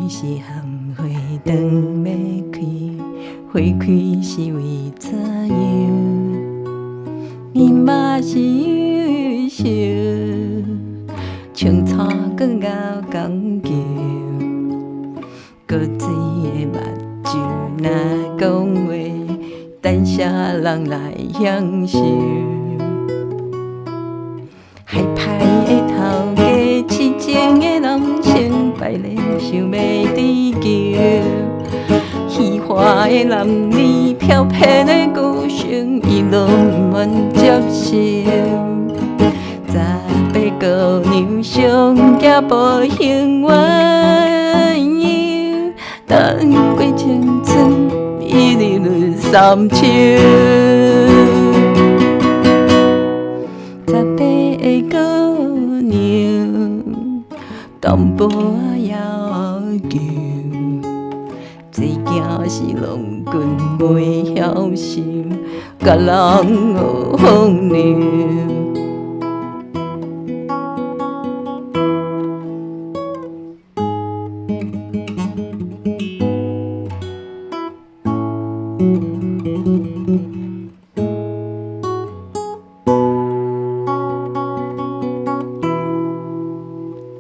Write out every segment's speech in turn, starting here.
是含花灯要开，花开是为怎样？你嘛是忧愁，青草搁咬讲叫，高水的目睭若讲话，等啥人来享受？害歹的头家，痴情的男生，摆咧想要追求。虚华的男儿，飘骗的歌声，伊拢不愿接受。十八姑娘上嫁步行鸳鸯，等过青春，一日论三秋。十八个姑娘，淡薄仔要求，水行是郎君袂晓心，甲人学风流。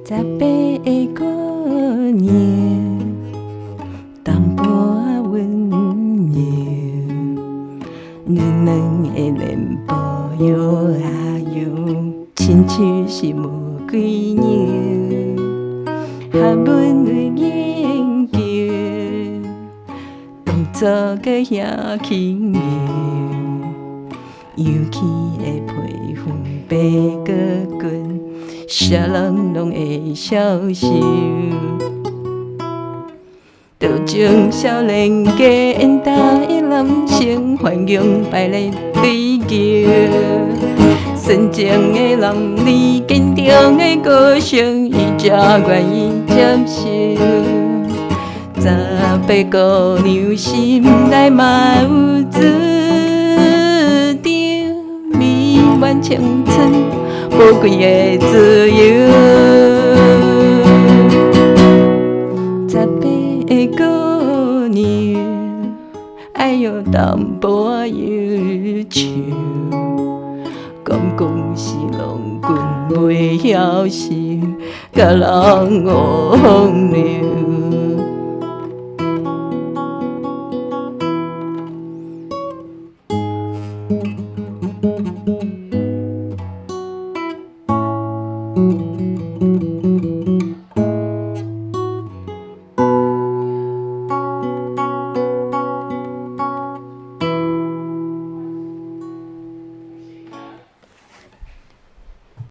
十八个姑娘，淡薄仔温柔，软软的面部摇啊摇，亲像是玫瑰娘，学问的研究，动作搁遐轻妙，尤其的皮肤白搁滚。啥人拢会接受，多情少年家缘投的男生，欢迎摆咧追求。纯情的男儿，坚定的歌声，伊才愿意接受。十八姑娘心内嘛有注定，美满青春。宝贵的自由，十八个姑娘，哎哟淡薄仔忧愁，敢讲是郎君袂晓心，甲人学风流。